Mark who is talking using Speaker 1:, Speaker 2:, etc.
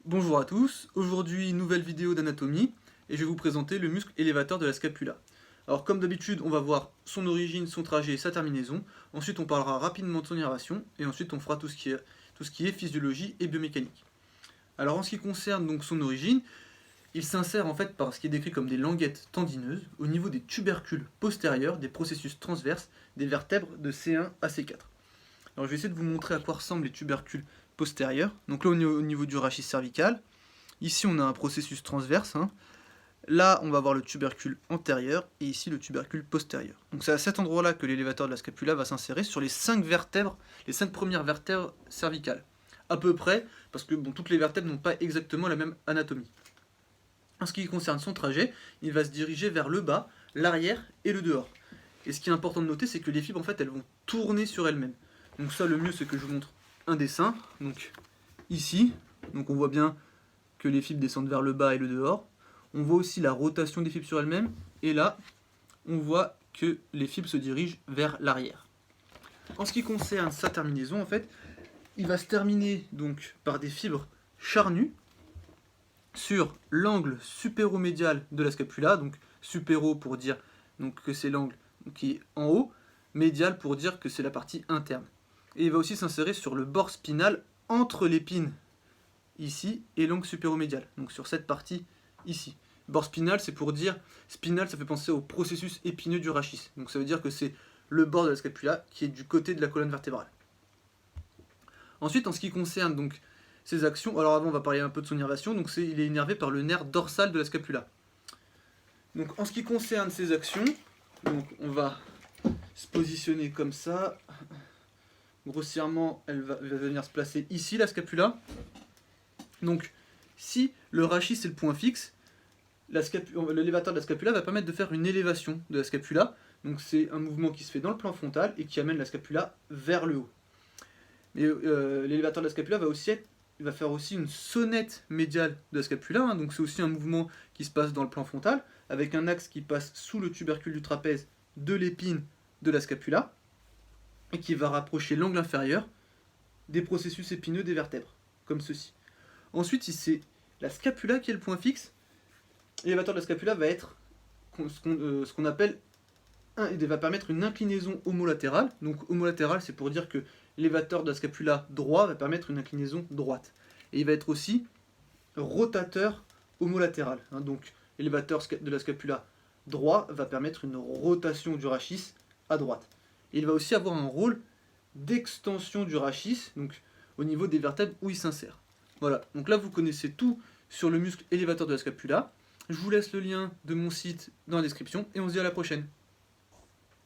Speaker 1: Bonjour à tous, aujourd'hui nouvelle vidéo d'anatomie et je vais vous présenter le muscle élévateur de la scapula. Alors comme d'habitude on va voir son origine, son trajet et sa terminaison, ensuite on parlera rapidement de son innervation et ensuite on fera tout ce qui est physiologie et biomécanique. Alors en ce qui concerne donc son origine, il s'insère en fait par ce qui est décrit comme des languettes tendineuses au niveau des tubercules postérieurs, des processus transverses des vertèbres de C1 à C4. Alors je vais essayer de vous montrer à quoi ressemblent les tubercules postérieurs. Donc là au niveau du rachis cervical, ici on a un processus transverse, hein. Là on va avoir le tubercule antérieur et ici le tubercule postérieur. Donc c'est à cet endroit-là que l'élévateur de la scapula va s'insérer sur les 5 vertèbres, les 5 premières vertèbres cervicales. À peu près, parce que bon, toutes les vertèbres n'ont pas exactement la même anatomie. En ce qui concerne son trajet, il va se diriger vers le bas, l'arrière et le dehors. Et ce qui est important de noter, c'est que les fibres en fait elles vont tourner sur elles-mêmes. Donc ça, le mieux, c'est que je vous montre un dessin. Donc ici, donc on voit bien que les fibres descendent vers le bas et le dehors. On voit aussi la rotation des fibres sur elles-mêmes. Et là, on voit que les fibres se dirigent vers l'arrière. En ce qui concerne sa terminaison, en fait, il va se terminer donc par des fibres charnues sur l'angle supéromédial de la scapula. Donc supéro pour dire donc, que c'est l'angle qui est en haut, médial pour dire que c'est la partie interne. Et il va aussi s'insérer sur le bord spinal entre l'épine ici et l'angle supéromédial, donc sur cette partie ici. Bord spinal, c'est pour dire, spinal ça fait penser au processus épineux du rachis, donc ça veut dire que c'est le bord de la scapula qui est du côté de la colonne vertébrale. Ensuite, en ce qui concerne donc ses actions, alors avant on va parler un peu de son innervation, donc il est innervé par le nerf dorsal de la scapula. Donc en ce qui concerne ses actions, donc on va se positionner comme ça. Grossièrement, elle va venir se placer ici, la scapula. Donc, si le rachis est le point fixe, l'élévateur de la scapula va permettre de faire une élévation de la scapula. Donc, c'est un mouvement qui se fait dans le plan frontal et qui amène la scapula vers le haut. Mais l'élévateur de la scapula va faire aussi une sonnette médiale de la scapula. Hein. Donc, c'est aussi un mouvement qui se passe dans le plan frontal, avec un axe qui passe sous le tubercule du trapèze de l'épine de la scapula, et qui va rapprocher l'angle inférieur des processus épineux des vertèbres, comme ceci. Ensuite, si c'est la scapula qui est le point fixe, l'élévateur de la scapula va être ce qu'on appelle, il va permettre une inclinaison homolatérale. Donc homolatérale, c'est pour dire que l'élévateur de la scapula droit va permettre une inclinaison droite. Et il va être aussi rotateur homolatéral. Hein. Donc l'élévateur de la scapula droit va permettre une rotation du rachis à droite. Et il va aussi avoir un rôle d'extension du rachis, donc au niveau des vertèbres où il s'insère. Voilà, donc là vous connaissez tout sur le muscle élévateur de la scapula. Je vous laisse le lien de mon site dans la description et on se dit à la prochaine.